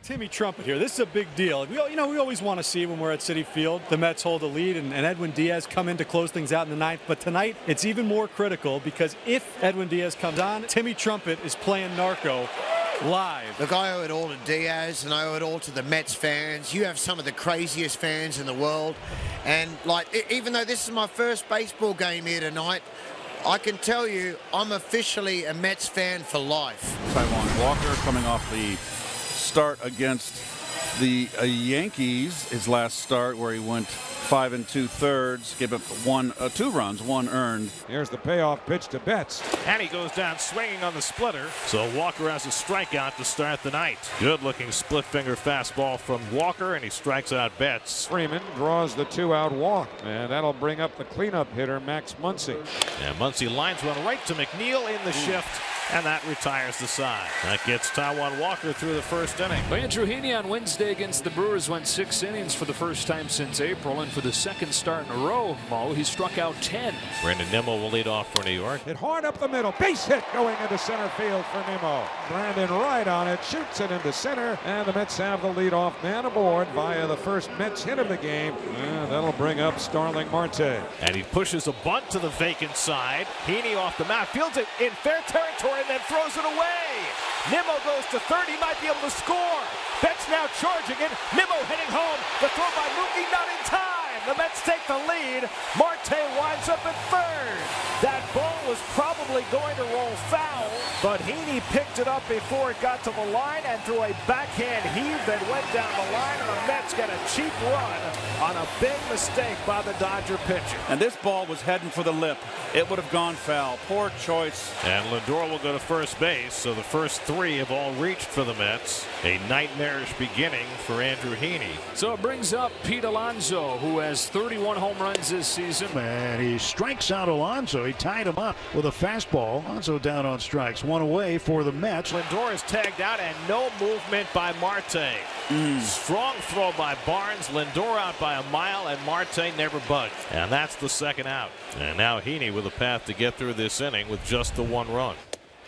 Timmy Trumpet here. This is a big deal. We always want to see when we're at Citi Field, the Mets hold the lead and Edwin Diaz come in to close things out in the ninth. But tonight, it's even more critical because if Edwin Diaz comes on, Timmy Trumpet is playing Narco live. Look, I owe it all to Diaz and I owe it all to the Mets fans. You have some of the craziest fans in the world. And, even though this is my first baseball game here tonight, I can tell you I'm officially a Mets fan for life. Taijuan Walker coming off the start against the Yankees, his last start where he went 5 2/3, gave up 2 runs, 1 earned. Here's the payoff pitch to Betts. And he goes down swinging on the splitter. So Walker has a strikeout to start the night. Good looking split finger fastball from Walker, and he strikes out Betts. Freeman draws the 2-out walk, and that'll bring up the cleanup hitter Max Muncy. And Muncy lines one right to McNeil in the shift, and that retires the side. That gets Taijuan Walker through the first inning. Andrew Heaney on Wednesday against the Brewers went 6 innings for the first time since April, and for the second start in a row, Mo, he struck out 10. Brandon Nimmo will lead off for New York. Hit hard up the middle, base hit going into center field for Nimmo. Brandon right on it, shoots it into center, and the Mets have the leadoff man aboard via the first Mets hit of the game, and that'll bring up Starling Marte. And he pushes a bunt to the vacant side. Heaney off the mound, fields it in fair territory, and then throws it away. Nimmo goes to third. He might be able to score. Betts now charging it. Nimmo heading home. The throw by Mookie not in time. The Mets take the lead. Marte winds up at third. That ball was probably going to roll foul, but Heaney picked it up before it got to the line and threw a backhand heave that went down the line, and the Mets got a cheap run on a big mistake by the Dodger pitcher. And this ball was heading for the lip. It would have gone foul. Poor choice. And Lindor will go to first base, so the first 3 have all reached for the Mets. A nightmarish beginning for Andrew Heaney. So it brings up Pete Alonso, who has 31 home runs this season. And he strikes out Alonso. He tied him up with a fastball. Alonso down on strikes. 1 away for the Mets. Lindor is tagged out and no movement by Marte. Strong throw by Barnes. Lindor out by a mile, and Marte never budged. And that's the second out. And now Heaney with a path to get through this inning with just the 1 run.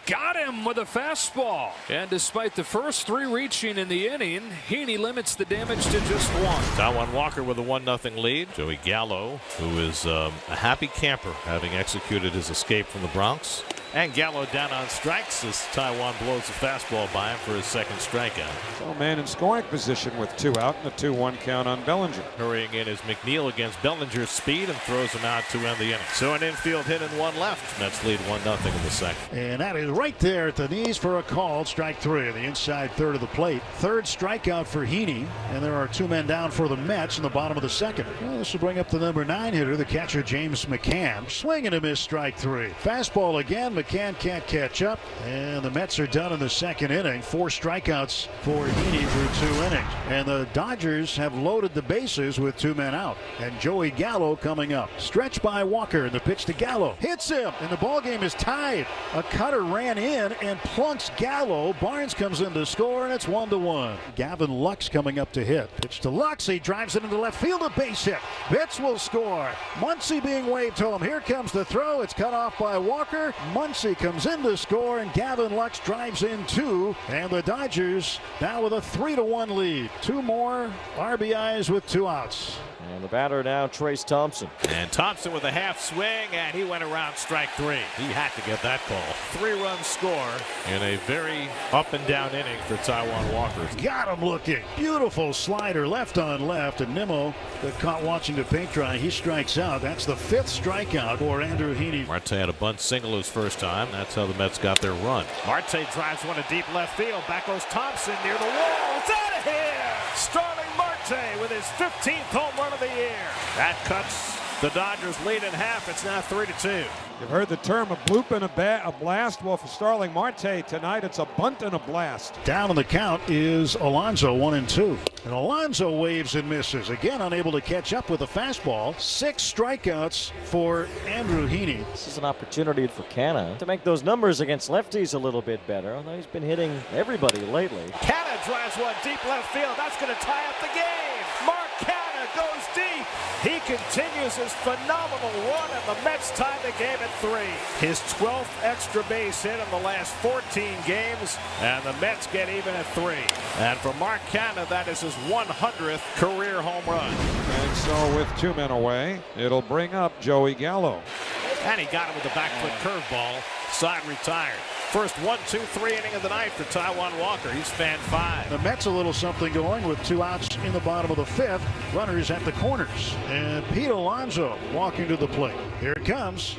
Got him with a fastball. And despite the first 3 reaching in the inning, Heaney limits the damage to just 1. Taijuan Walker with a 1-0 lead. Joey Gallo, who is a happy camper, having executed his escape from the Bronx. And Gallo down on strikes as Taijuan blows the fastball by him for his second strikeout. So man in scoring position with 2 out and a 2-1 count on Bellinger. Hurrying in is McNeil against Bellinger's speed and throws him out to end the inning. So an infield hit and 1 left. Mets lead 1-0 in the second. And that is right there at the knees for a call. Strike 3 on the inside third of the plate. Third strikeout for Heaney. And there are 2 men down for the Mets in the bottom of the second. Well, this will bring up the number 9 hitter, the catcher James McCann. Swing and a miss, strike 3. Fastball again. McCann can't catch up. And the Mets are done in the second inning. 4 strikeouts for Heaney through 2 innings. And the Dodgers have loaded the bases with 2 men out. And Joey Gallo coming up. Stretch by Walker. The pitch to Gallo. Hits him. And the ball game is tied. A cutter ran in and plunks Gallo. Barnes comes in to score, and it's 1-1. Gavin Lux coming up to hit. Pitch to Lux. He drives it into left field. A base hit. Betts will score. Muncy being waved home. Here comes the throw. It's cut off by Walker. Muncy comes in to score, and Gavin Lux drives in 2. And the Dodgers now with a 3-1 lead. 2 more RBIs with 2 outs. And the batter now, Trace Thompson. And Thompson with a half swing, and he went around strike 3. He had to get that ball. 3-run score in a very up and down inning for Taijuan Walker. Got him looking. Beautiful slider left on left, and Nimmo got caught watching the paint dry. He strikes out. That's the 5th strikeout for Andrew Heaney. Marte had a bunt single his first time. That's how the Mets got their run. Marte drives one to deep left field. Back goes Thompson near the wall. It's out of here. Starling Marte with his 15th home run of the year. That cuts the Dodgers lead in half. It's now 3-2. You've heard the term a bloop and a blast. Well, for Starling Marte tonight, it's a bunt and a blast. Down on the count is Alonso, 1-2. And Alonso waves and misses. Again, unable to catch up with a fastball. 6 strikeouts for Andrew Heaney. This is an opportunity for Canha to make those numbers against lefties a little bit better, although he's been hitting everybody lately. Canha drives one deep left field. That's going to tie up the game. Mark Canha goes deep. He continues his phenomenal run, and the Mets tie the game at 3. His 12th extra base hit in the last 14 games, and the Mets get even at 3. And for Mark Canha, that is his 100th career home run. And so with 2 men away, it'll bring up Joey Gallo. And he got him with a back foot curveball. Side retired. First 1-2-3 inning of the night for Taijuan Walker. He's fan 5. The Mets a little something going with 2 outs in the bottom of the 5th. Runners at the corners. And Pete Alonso walking to the plate. Here it comes.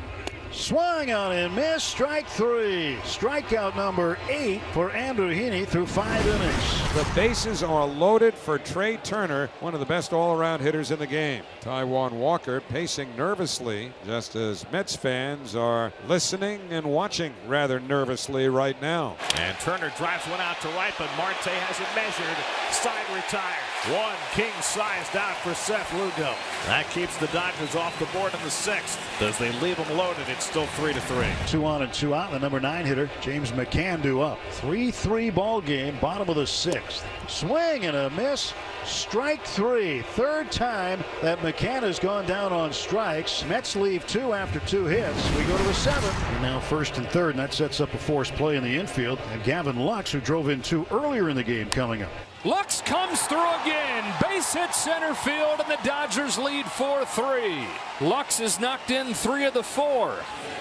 Swung on and missed. Strike 3. Strikeout number 8 for Andrew Heaney through 5 innings. The bases are loaded for Trey Turner, one of the best all-around hitters in the game. Taijuan Walker pacing nervously, just as Mets fans are listening and watching rather nervously right now. And Turner drives one out to right, but Marte has it measured. Side retired. One king-sized out for Seth Lugo. That keeps the Dodgers off the board in the 6th. As they leave them loaded, it's still 3-3. 2 on and 2 out. The number 9 hitter, James McCann, up. 3-3 ball game, bottom of the 6th. Swing and a miss. Strike 3. 3rd time that McCann has gone down on strikes. Mets leave 2 after 2 hits. We go to the 7th. Now 1st and 3rd, and that sets up a forced play in the infield. And Gavin Lux, who drove in 2 earlier in the game, coming up. Lux comes through again. Base hit center field, and the Dodgers lead 4-3. Lux has knocked in 3 of the 4.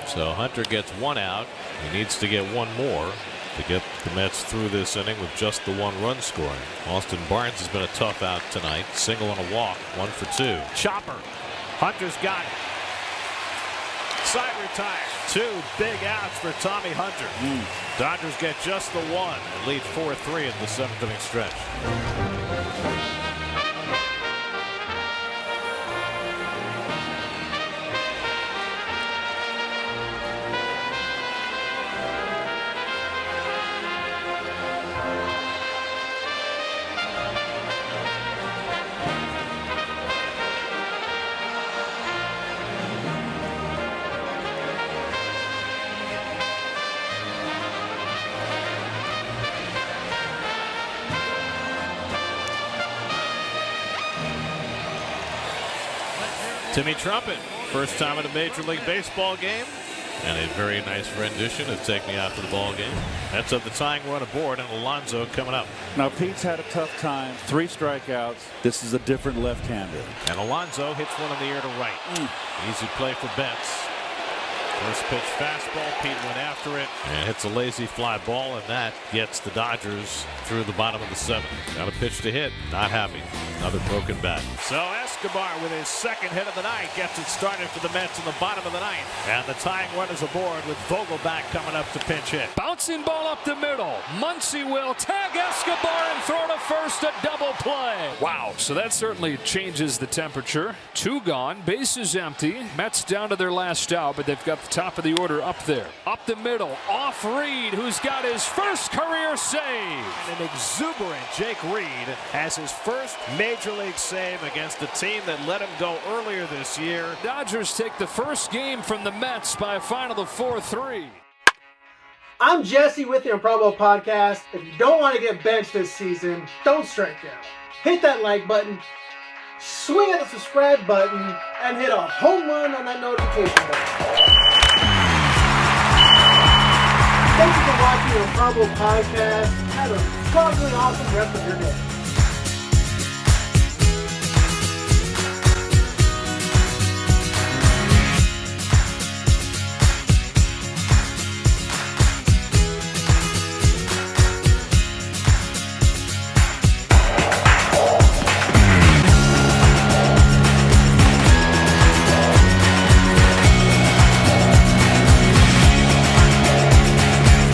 So Hunter gets 1 out. He needs to get 1 more to get the Mets through this inning with just the 1 run scoring. Austin Barnes has been a tough out tonight. Single and a walk, 1 for 2. Chopper. Hunter's got it. Side retired. 2 big outs for Tommy Hunter. Dodgers get just the 1 and lead 4-3 in the 7th inning stretch. Timmy Trumpet, first time at a Major League Baseball game, and a very nice rendition of Take Me Out to the Ball Game. That's of the tying run aboard, and Alonso coming up. Now, Pete's had a tough time. 3 strikeouts. This is a different left-hander. And Alonso hits one in the air to right. Easy play for Betts. First pitch fastball. Pete went after it and hits a lazy fly ball, and that gets the Dodgers through the bottom of the 7th. Got a pitch to hit. Not happy. Another broken bat. So Escobar with his 2nd hit of the night gets it started for the Mets in the bottom of the 9th. And the tying run is aboard with Vogelback coming up to pinch hit. Bouncing ball up the middle. Muncy will tag Escobar and throw to first, a double play. Wow, so that certainly changes the temperature. 2 gone, bases empty. Mets down to their last out, but they've got the top of the order up there. Up the middle, off Reed, who's got his first career save. And an exuberant Jake Reed has his first Major League save against a team that let him go earlier this year. Dodgers take the first game from the Mets by a final of 4-3. I'm Jesse with the Improbable podcast. If you don't want to get benched this season, don't strike out. Hit that like button, swing at the subscribe button, and hit a home run on that notification button. Thank you for watching the Improbable podcast. Have a fucking awesome rest of your day.